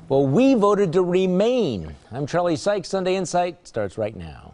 Well, we voted to remain. I'm Charlie Sykes. Sunday Insight starts right now.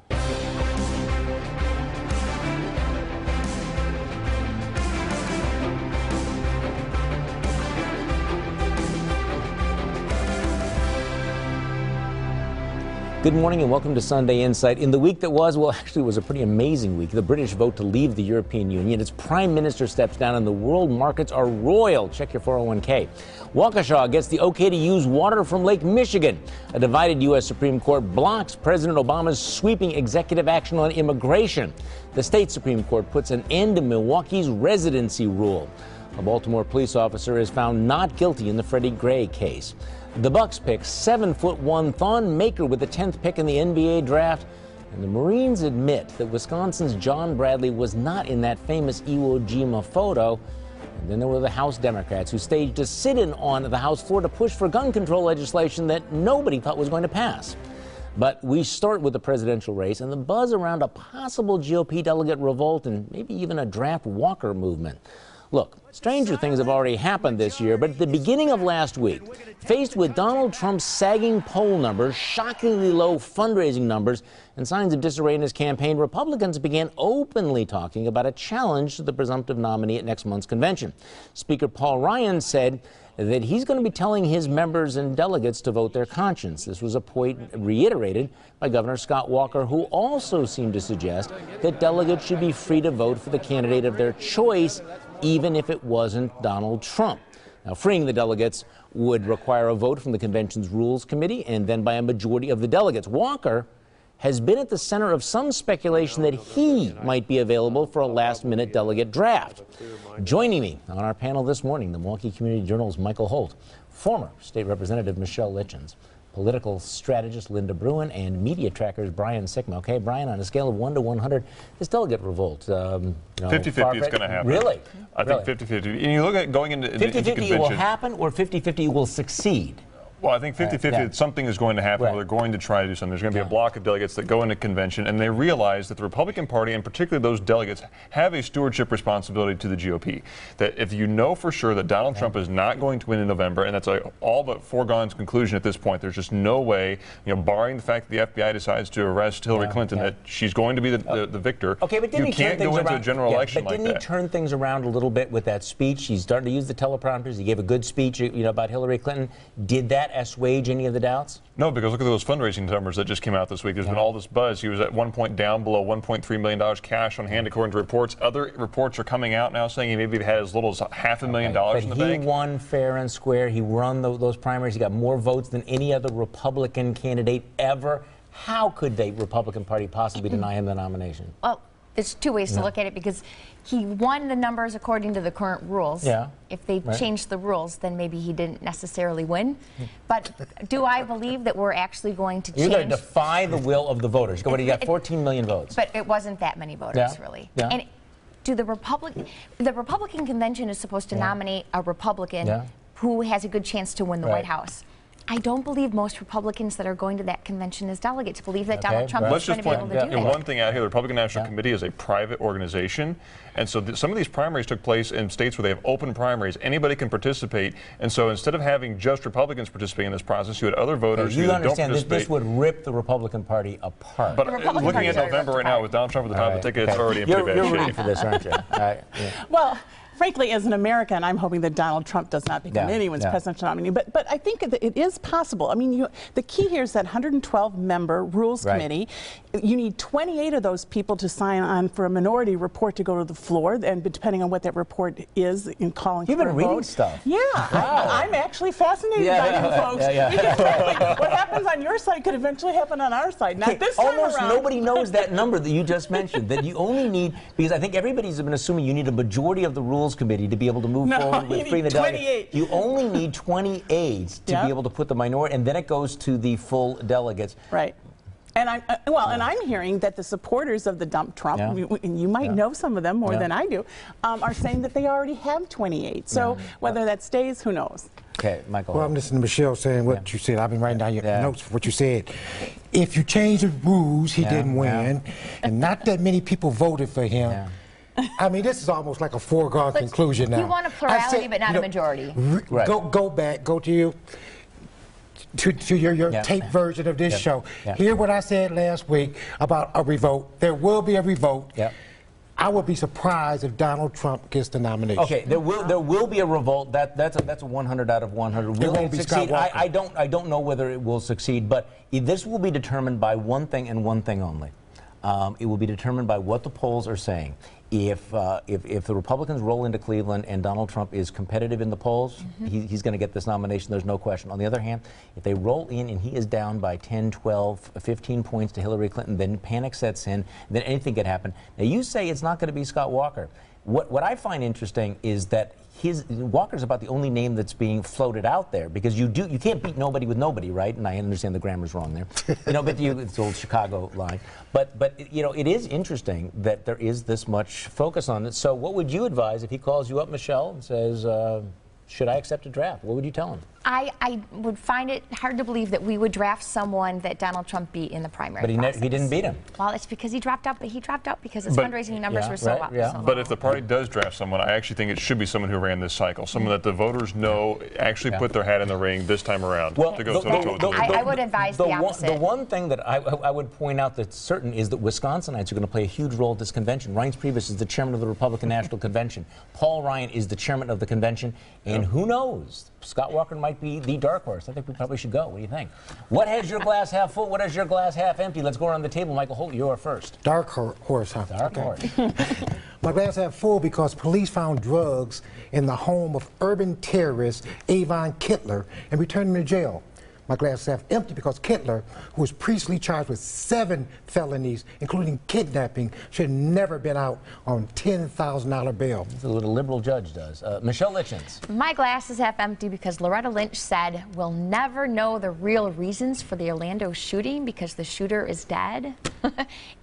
Good morning and welcome to Sunday Insight. In the week that was, well, actually it was a pretty amazing week. The British vote to leave the European Union. Its prime minister steps down and the world markets are roiled. Check your 401k. WAUKESHA gets the okay to use water from Lake Michigan. A divided U.S. Supreme Court blocks President Obama's sweeping executive action on immigration. The state Supreme Court puts an end to Milwaukee's residency rule. A Baltimore police officer is found not guilty in the Freddie Gray case. The Bucks pick 7'1" Thon Maker with the 10th pick in the NBA draft. And the Marines admit that Wisconsin's John Bradley was not in that famous Iwo Jima photo. And then there were the House Democrats who staged a sit-in on the House floor to push for gun control legislation that nobody thought was going to pass. But we start with the presidential race and the buzz around a possible GOP delegate revolt and maybe even a draft Walker movement. Look, stranger things have already happened this year, but at the beginning of last week, faced with Donald Trump's sagging poll numbers, shockingly low fundraising numbers, and signs of disarray in his campaign, Republicans began openly talking about a challenge to the presumptive nominee at next month's convention. Speaker Paul Ryan said that he's going to be telling his members and delegates to vote their conscience. This was a point reiterated by Governor Scott Walker, who also seemed to suggest that delegates should be free to vote for the candidate of their choice, even if it wasn't Donald Trump. Now, freeing the delegates would require a vote from the convention's Rules Committee and then by a majority of the delegates. Walker has been at the center of some speculation that he might be available for a last-minute delegate draft. Joining me on our panel this morning, the Milwaukee Community Journal's Mikel Holt, former State Representative Michelle Litjens, political strategist Lynne DeBruin, and media trackers Brian Sikma. Okay, Brian, on a scale of 1 to 100, this delegate revolt, 50-50 is going to happen. Really? I think 50-50. And you look at going into 50-50 it will happen, or 50-50 will succeed? Well, I think 50-50, something is going to happen where they're going to try to do something. There's going to be a block of delegates that go into convention, and they realize that the Republican Party, and particularly those delegates, have a stewardship responsibility to the GOP. That if you know for sure that Donald Trump is not going to win in November, and that's all but foregone conclusion at this point, there's just no way, barring the fact that the FBI decides to arrest Hillary Clinton, that she's going to be the victor. Okay, but didn't you can't go into a general election like that. But didn't he turn things around a little bit with that speech? He's starting to use the teleprompters. He gave a good speech, about Hillary Clinton. Did that assuage any of the doubts? No, because look at those fundraising numbers that just came out this week. There's been all this buzz. He was at one point down below $1.3 million cash on hand, according to reports. Other reports are coming out now saying he maybe had as little as $500,000 in the bank. He won fair and square. He won those primaries. He got more votes than any other Republican candidate ever. How could the Republican Party possibly deny him the nomination? Well, there's two ways to look at it, because he won the numbers according to the current rules. Yeah. If they changed the rules, then maybe he didn't necessarily win. But do I believe that we're actually going to change? You're going to defy the will of the voters. He got 14 million votes. But it wasn't that many voters, really. Yeah. And the Republican convention is supposed to nominate a Republican who has a good chance to win the White House. I don't believe most Republicans that are going to that convention as delegates believe that Donald Trump is going to be able to do that. One thing out here, the Republican National Committee is a private organization, and so some of these primaries took place in states where they have open primaries. Anybody can participate, and so instead of having just Republicans participating in this process, you had other voters who don't participate. This would rip the Republican Party apart. But looking at November right now, with Donald Trump at the top of the ticket, it's already in pretty bad shape. You're rooting for this, aren't you? Well, frankly, as an American, I'm hoping that Donald Trump does not become anyone's presidential nominee. But I think that it is possible. I mean, the key here is that 112-member Rules Committee. You need 28 of those people to sign on for a minority report to go to the floor, and depending on what that report is in calling for a vote. You've been reading stuff. Yeah, wow. I'm actually fascinated by you folks. Because frankly, what happens on your side could eventually happen on our side. Not this time Almost around. nobody knows that number that you just mentioned, that you only need, because I think everybody's been assuming you need a majority of the Rules Committee to be able to move forward with freeing the delegates. You only need 28 to be able to put the minority, and then it goes to the full delegates. Right. And I'm hearing that the supporters of the dump Trump, and you might know some of them more than I do, are saying that they already have 28. So whether that stays, who knows? Okay, Michael. Well, I'm listening to Michelle saying what you said. I've been writing down your notes for what you said. If you change the rules, he didn't win, and not that many people voted for him. I mean, this is almost like a foregone conclusion now. You want a plurality, but not a majority. Go back, go to you. to your tape version of this show. Hear what I said last week about a revolt. There will be a revolt. I would be surprised if Donald Trump gets the nomination. Okay, there will be a revolt. That's a 100 out of 100. Will it succeed? I don't know whether it will succeed, but this will be determined by one thing and one thing only. It will be determined by what the polls are saying. If the Republicans roll into Cleveland and Donald Trump is competitive in the polls, he's going to get this nomination, there's no question. On the other hand, if they roll in and he is down by 10, 12, 15 points to Hillary Clinton, then panic sets in, then anything could happen. Now, you say it's not going to be Scott Walker. What I find interesting is that Walker's about the only name that's being floated out there, because you can't beat nobody with nobody, right? And I understand the grammar's wrong there, but it's the old Chicago line. But it is interesting that there is this much focus on it. So what would you advise if he calls you up, Michelle, and says, should I accept a draft? What would you tell him? I would find it hard to believe that we would draft someone that Donald Trump beat in the primary process. But he didn't beat him. Well, it's because he dropped out, but he dropped out because his fundraising numbers were so up. But if the party does draft someone, I actually think it should be someone who ran this cycle, someone that the voters know actually put their hat in the ring this time around to go toe-to-toe. I would advise the opposite. The one thing that I would point out that's certain is that Wisconsinites are going to play a huge role at this convention. Reince Priebus is the chairman of the Republican National Convention. Paul Ryan is the chairman of the convention. And who knows? Scott Walker might be the dark horse. I think we probably should go. What do you think? What has your glass half full? What has your glass half empty? Let's go around the table. Michael Holt, you're first. Dark horse, huh? Dark horse. My glass half full because police found drugs in the home of urban terrorist Avon Kittler and returned him to jail. My glass half empty because Kittler, who was previously charged with 7 felonies, including kidnapping, should have never been out on $10,000 bail. That's what a liberal judge does. Michelle Litjens. My glass is half empty because Loretta Lynch said we'll never know the real reasons for the Orlando shooting because the shooter is dead.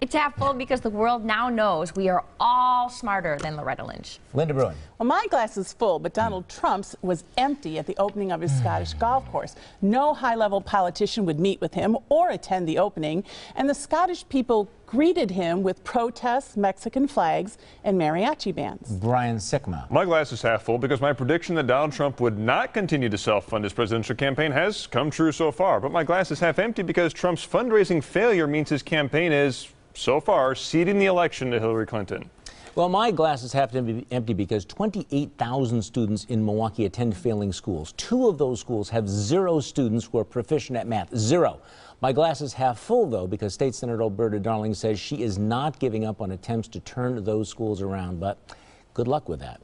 It's half full because the world now knows we are all smarter than Loretta Lynch. Lynne DeBruin. Well, my glass is full, but Donald Trump's was empty at the opening of his Scottish golf course. No high-level politician would meet with him or attend the opening, and the Scottish people greeted him with protests, Mexican flags, and mariachi bands. Brian Sikma. My glass is half full because my prediction that Donald Trump would not continue to self-fund his presidential campaign has come true so far. But my glass is half empty because Trump's fundraising failure means his campaign is, so far, ceding the election to Hillary Clinton. Well, my glass is half empty because 28,000 students in Milwaukee attend failing schools. 2 of those schools have 0 students who are proficient at math. 0. My glass is half full, though, because State Senator Alberta Darling says she is not giving up on attempts to turn those schools around, but good luck with that.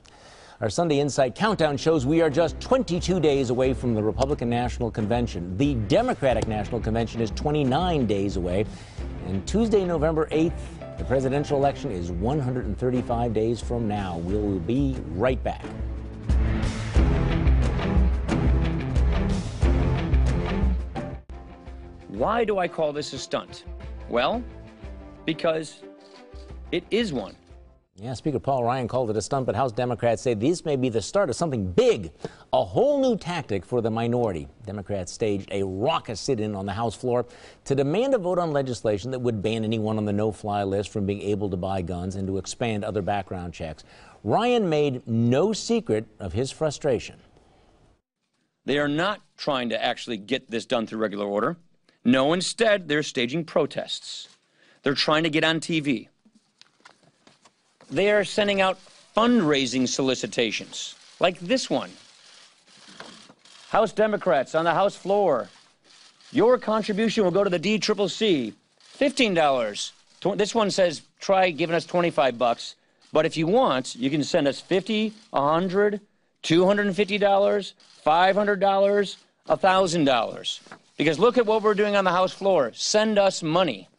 Our Sunday Insight Countdown shows we are just 22 days away from the Republican National Convention. The Democratic National Convention is 29 days away, and Tuesday, November 8th, the presidential election is 135 days from now. We'll be right back. Why do I call this a stunt? Well, because it is one. Yeah, Speaker Paul Ryan called it a stunt, but House Democrats say this may be the start of something big, a whole new tactic for the minority. Democrats staged a raucous sit-in on the House floor to demand a vote on legislation that would ban anyone on the no-fly list from being able to buy guns and to expand other background checks. Ryan made no secret of his frustration. They are not trying to actually get this done through regular order. No, instead, they're staging protests. They're trying to get on TV. They are sending out fundraising solicitations, like this one. House Democrats on the House floor. Your contribution will go to the DCCC. $15. This one says, try giving us $25. But if you want, you can send us $50, $100, $250, $500, $1,000. Because look at what we're doing on the House floor. Send us money.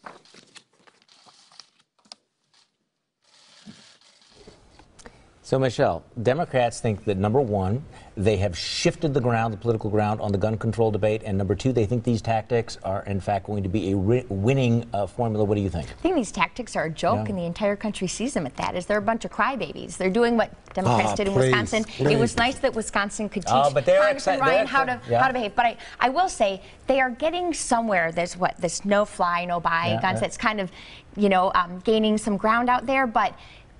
So, Michelle, Democrats think that, number one, they have shifted the ground, the political ground, on the gun control debate, and number two, they think these tactics are, in fact, going to be a winning formula. What do you think? I think these tactics are a joke, and the entire country sees them at that. Is they're a bunch of crybabies. They're doing what Democrats did in Wisconsin. It was nice that Wisconsin could teach Congressman Ryan how to behave. But I will say they are getting somewhere. There's this no-fly, no-buy guns that's kind of, gaining some ground out there, but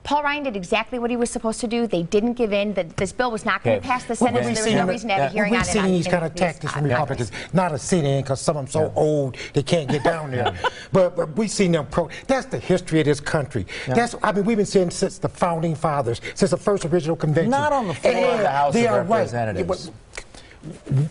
Paul Ryan did exactly what he was supposed to do. They didn't give in. This bill was not going to pass the Senate, so there was no reason to have a hearing on it. We've seen these kind of tactics from Republicans, not a sit-in because some of them so old they can't get down there. But we've seen them that's the history of this country. I mean, we've been seeing since the founding fathers, since the first original convention. Not on the floor of the House of Representatives.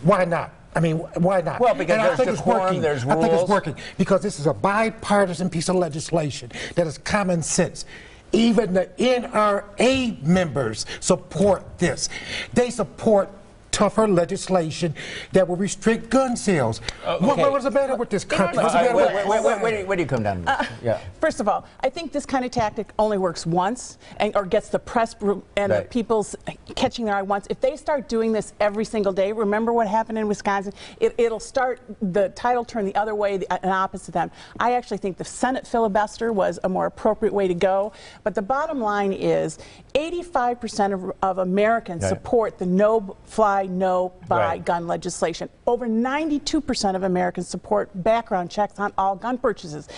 Why not? I mean, why not? Well, because there's decorum, there's rules. I think it's working because this is a bipartisan piece of legislation that is common sense. Even the NRA members support this. They support tougher legislation that will restrict gun sales. What was the matter with this country? Where do you come down to this? First of all, I think this kind of tactic only works once or gets the press and the people's catching their eye once. If they start doing this every single day, remember what happened in Wisconsin? It'll start the tide will turn the other way and opposite them. I actually think the Senate filibuster was a more appropriate way to go. But the bottom line is 85% of Americans support the no-fly, no-buy gun legislation. Over 92% of Americans support background checks on all gun purchases.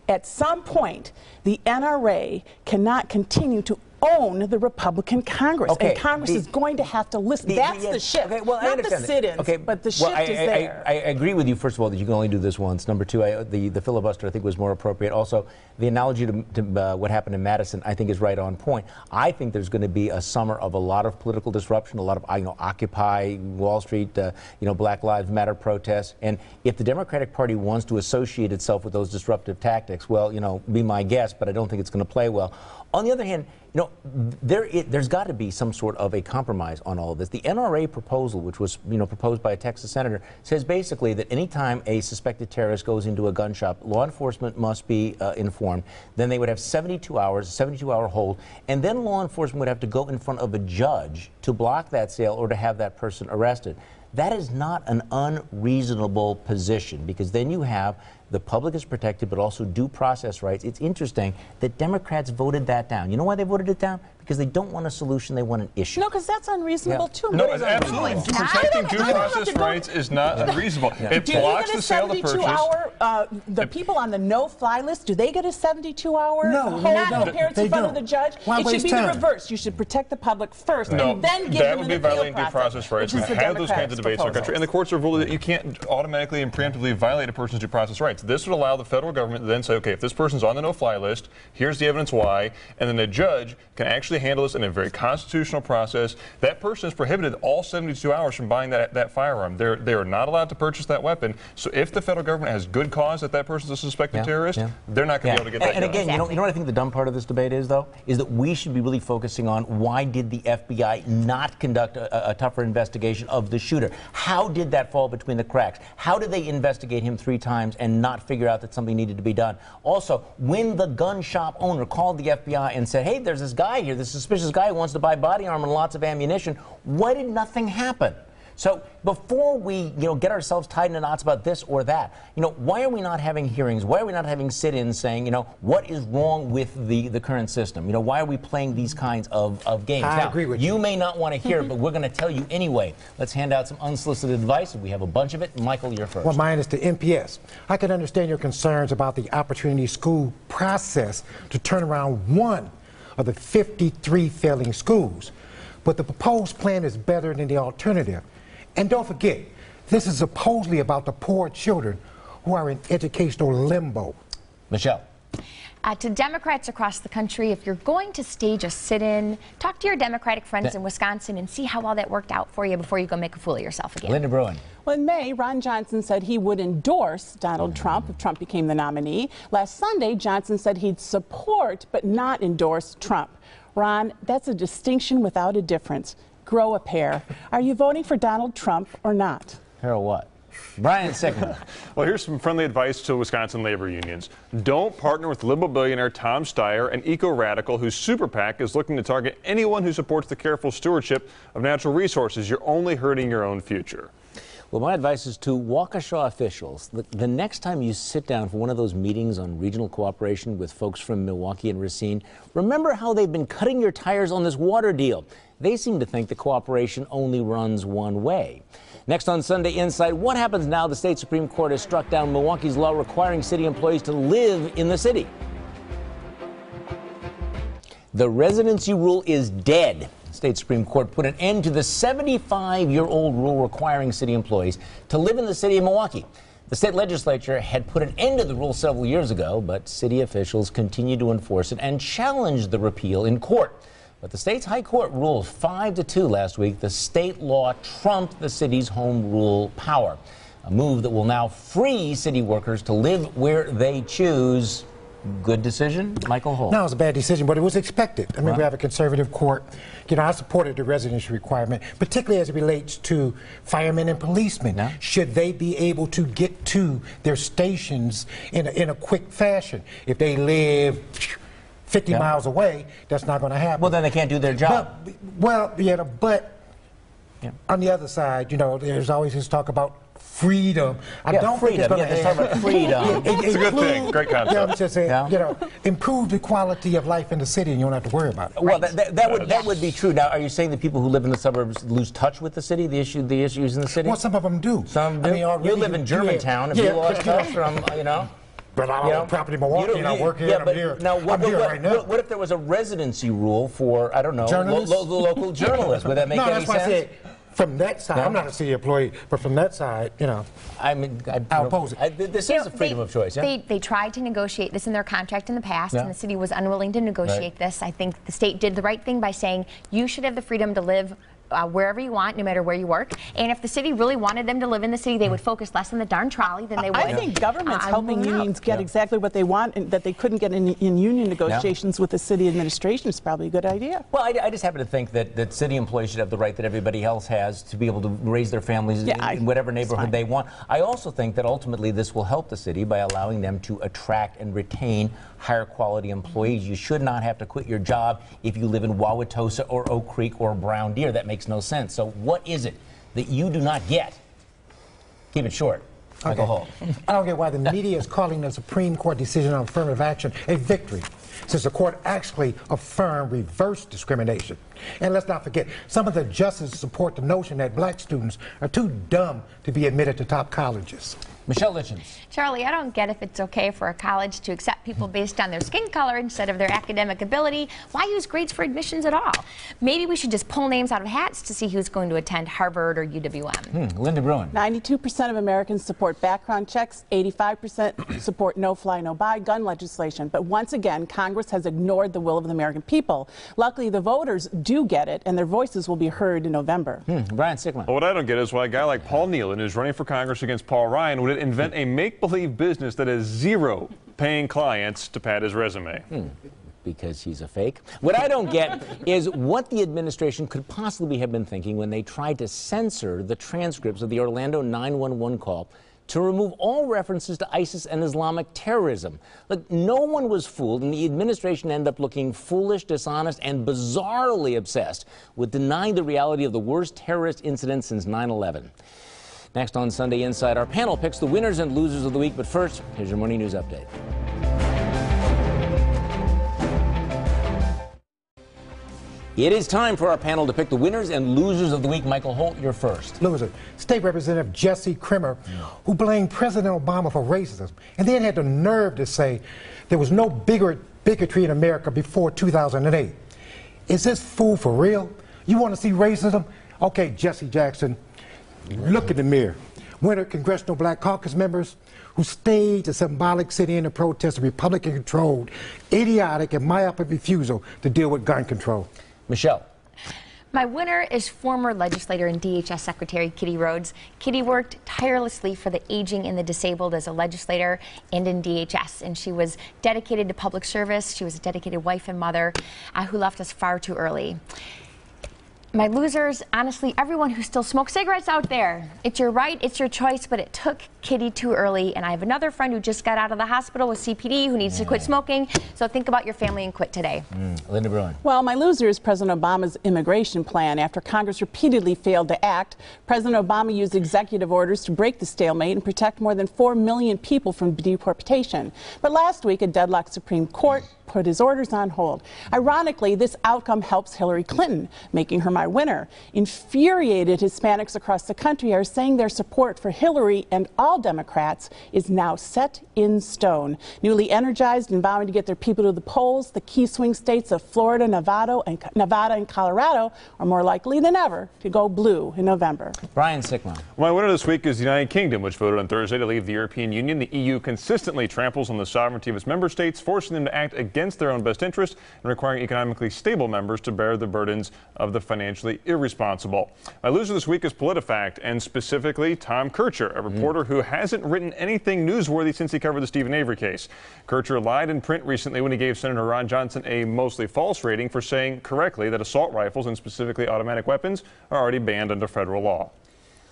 At some point, the NRA cannot continue to own the Republican Congress. And Congress is going to have to listen. That's the shift. Not the sit-ins, but the shift is there. I agree with you, first of all, that you can only do this once. Number two, the filibuster, I think, was more appropriate. Also, the analogy to what happened in Madison, I think, is right on point. I think there's going to be a summer of a lot of political disruption, a lot of, Occupy Wall Street, Black Lives Matter protests. And if the Democratic Party wants to associate itself with those disruptive tactics, well, be my guest, but I don't think it's going to play well. On the other hand, there's got to be some sort of a compromise on all of this. The NRA proposal, which was proposed by a Texas senator, says basically that any time a suspected terrorist goes into a gun shop, law enforcement must be informed. Then they would have 72 hours, a 72-hour hold, and then law enforcement would have to go in front of a judge to block that sale or to have that person arrested. That is not an unreasonable position, because then you have the public is protected, but also due process rights. It's interesting that Democrats voted that down. You know why they voted it down? Because they don't want a solution, they want an issue. No, because that's unreasonable too. No, it's absolutely. Protecting due process rights is not unreasonable. It blocks the sale of purchase. The people on the no-fly list, do they get a 72-hour hold appearance in front of the judge? It should be the reverse. You should protect the public first and then give them an appeal process. That would be violating due process rights. We have those kinds of debates in our country, and the courts have ruled that you can't automatically and preemptively violate a person's due process rights. This would allow the federal government to then say, okay, if this person's on the no-fly list, here's the evidence why, and then the judge can actually handle this in a very constitutional process. That person is prohibited all 72 hours from buying that firearm. They are not allowed to purchase that weapon. So if the federal government has good cause that person's a suspected terrorist, they're not going to be able to get that done. And again, you know what I think the dumb part of this debate is, though? Is that we should be really focusing on why did the FBI not conduct a tougher investigation of the shooter? How did that fall between the cracks? How did they investigate him 3 times and not figure out that something needed to be done? Also, when the gun shop owner called the FBI and said, hey, there's this guy here, this suspicious guy who wants to buy body armor and lots of ammunition, why did nothing happen? So before we, get ourselves tied into knots about this or that, why are we not having hearings? Why are we not having sit-ins saying, what is wrong with the current system? Why are we playing these kinds of games? I agree with you. You may not want to hear it, but we're going to tell you anyway. Let's hand out some unsolicited advice. We have a bunch of it. Michael, you're first. Well, mine is to MPS. I can understand your concerns about the opportunity school process to turn around one of the 53 failing schools. But the proposed plan is better than the alternative. And don't forget, this is supposedly about the poor children who are in educational limbo. Michelle. To Democrats across the country, if you're going to stage a sit-in, talk to your Democratic friends in Wisconsin and see how well that worked out for you before you go make a fool of yourself again. Lynne DeBruin. Well, in May, Ron Johnson said he would endorse Donald Trump if Trump became the nominee. Last Sunday, Johnson said he'd support but not endorse Trump. Ron, that's a distinction without a difference. Grow a pair. Are you voting for Donald Trump or not? Pair of what? Brian Sikma. Well, here's some friendly advice to Wisconsin labor unions. Don't partner with liberal billionaire Tom Steyer, an eco-radical whose super PAC is looking to target anyone who supports the careful stewardship of natural resources. You're only hurting your own future. Well, my advice is to WAUKESHA officials. The next time you sit down for one of those meetings on regional cooperation with folks from Milwaukee and Racine, remember how they've been cutting your tires on this water deal. They seem to think the cooperation only runs one way. Next on Sunday Insight, what happens now the state Supreme Court has struck down Milwaukee's law requiring city employees to live in the city? The residency rule is dead. The state Supreme Court put an end to the 75-year-old rule requiring city employees to live in the city of Milwaukee. The state legislature had put an end to the rule several years ago, but city officials continue to enforce it and challenge the repeal in court. But the state's high court ruled 5-2 last week. The state law trumped the city's home rule power, a move that will now free city workers to live where they choose. Good decision, Mikel Holt? No, it was a bad decision, but it was expected. I mean, we have a conservative court. You know, I supported the residency requirement, particularly as it relates to firemen and policemen. Yeah. Should they be able to get to their stations in a quick fashion? If they live 50 miles away, that's not going to happen. Well, then they can't do their job. But on the other side, you know, there's always this talk about freedom. I don't think it's going to happen. Freedom. It's a good thing. Great concept. I'm just saying, you know, improve the quality of life in the city, and you don't have to worry about it. Well, that would be true. Now, are you saying that people who live in the suburbs lose touch with the city, the issues in the city? Well, some of them do. Some do. I mean, you live in Germantown. If you lost touch from, you know. But I own property in Milwaukee, and I work here, and I'm here. Now, I'm here right now. What if there was a residency rule for, I don't know, local journalists? Would that make any sense? No, that's why I said, from that side, I'm not a city employee, but from that side, you know, I mean, I'll oppose it. This is a freedom of choice, yeah? They tried to negotiate this in their contract in the past, and the city was unwilling to negotiate this. I think the state did the right thing by saying you should have the freedom to live wherever you want, no matter where you work. And if the city really wanted them to live in the city, they would focus less on the darn trolley than they would. I think government's helping unions get exactly what they want, and that they couldn't get in union negotiations with the city administration is probably a good idea. Well, I just happen to think that city employees should have the right that everybody else has to be able to raise their families in whatever neighborhood they want. I also think that ultimately this will help the city by allowing them to attract and retain higher quality employees. You should not have to quit your job if you live in Wauwatosa or Oak Creek or Brown Deer. That makes no sense. So what is it that you do not get? Keep it short. Mikel Holt. I don't get why the media is calling the Supreme Court decision on affirmative action a victory, since the court actually affirmed reverse discrimination. And let's not forget, some of the justices support the notion that black students are too dumb to be admitted to top colleges. Michelle Litjens. Charlie, I don't get if it's okay for a college to accept people based on their skin color instead of their academic ability. Why use grades for admissions at all? Maybe we should just pull names out of hats to see who's going to attend Harvard or UWM. Lynne DeBruin. 92% of Americans support background checks. 85% support no-fly, no-buy gun legislation. But once again, Congress has ignored the will of the American people. Luckily, the voters do get it, and their voices will be heard in November. Brian Sikma. Well, what I don't get is why a guy like Paul Nealon, who's running for Congress against Paul Ryan, would invent a make-believe business that has 0 paying clients to pad his resume. Because he's a fake. What I don't get is what the administration could possibly have been thinking when they tried to censor the transcripts of the Orlando 911 call to remove all references to ISIS and Islamic terrorism. Look, no one was fooled, and the administration ended up looking foolish, dishonest, and bizarrely obsessed with denying the reality of the worst terrorist incident since 9/11. Next on Sunday Inside, our panel picks the winners and losers of the week. But first, here's your morning news update. It is time for our panel to pick the winners and losers of the week. Mikel Holt, you're first. Loser. State Representative Jesse Creamer, who blamed President Obama for racism, and then had the nerve to say there was no bigotry in America before 2008. Is this fool for real? You want to see racism? Okay, Jesse Jackson. Look in the mirror. Winter Congressional Black Caucus members who staged a symbolic sit-in to protest a Republican-controlled, idiotic, and myopic refusal to deal with gun control. Michelle. My winner is former legislator and DHS Secretary Kitty Rhodes. Kitty worked tirelessly for the aging and the disabled as a legislator and in DHS, and she was dedicated to public service. She was a dedicated wife and mother who left us far too early. My losers, honestly, everyone who still smokes cigarettes out there. It's your right, it's your choice, but it took Kitty too early. And I have another friend who just got out of the hospital with CPD who needs to quit smoking. So think about your family and quit today. Lynne DeBruin. Well, my loser is President Obama's immigration plan. After Congress repeatedly failed to act, President Obama used executive orders to break the stalemate and protect more than 4 million people from deportation. But last week, a deadlocked Supreme Court put his orders on hold. Ironically, this outcome helps Hillary Clinton, making her my winner. Infuriated Hispanics across the country are saying their support for Hillary and all Democrats is now set in stone. Newly energized and vowing to get their people to the polls, the key swing states of Florida, Nevada, and Colorado are more likely than ever to go blue in November. Brian Sikma. My winner this week is the United Kingdom, which voted on Thursday to leave the European Union. The EU consistently tramples on the sovereignty of its member states, forcing them to act against their own best interest and requiring economically stable members to bear the burdens of the financially irresponsible. My loser this week is PolitiFact, and specifically Tom Kircher, a reporter who hasn't written anything newsworthy since he covered the Stephen Avery case. Kircher lied in print recently when he gave Senator Ron Johnson a mostly false rating for saying correctly that assault rifles, and specifically automatic weapons, are already banned under federal law.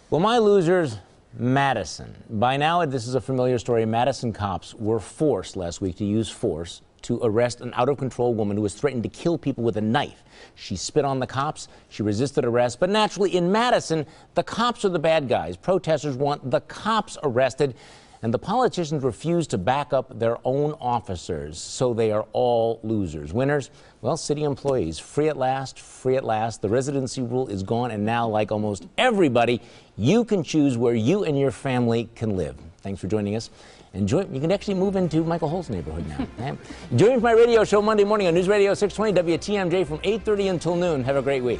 Well, my losers, Madison. By now, this is a familiar story. Madison cops were forced last week to use force to arrest an out-of-control woman who was threatened to kill people with a knife. She spit on the cops. She resisted arrest. But naturally, in Madison, the cops are the bad guys. Protesters want the cops arrested, and the politicians refuse to back up their own officers. So they are all losers. Winners? Well, city employees. Free at last, free at last. The residency rule is gone, and now, like almost everybody, you can choose where you and your family can live. Thanks for joining us. You can actually move into Mikel Holt's neighborhood now. Join me for my radio show Monday morning on News Radio 620 WTMJ from 8:30 until noon. Have a great week.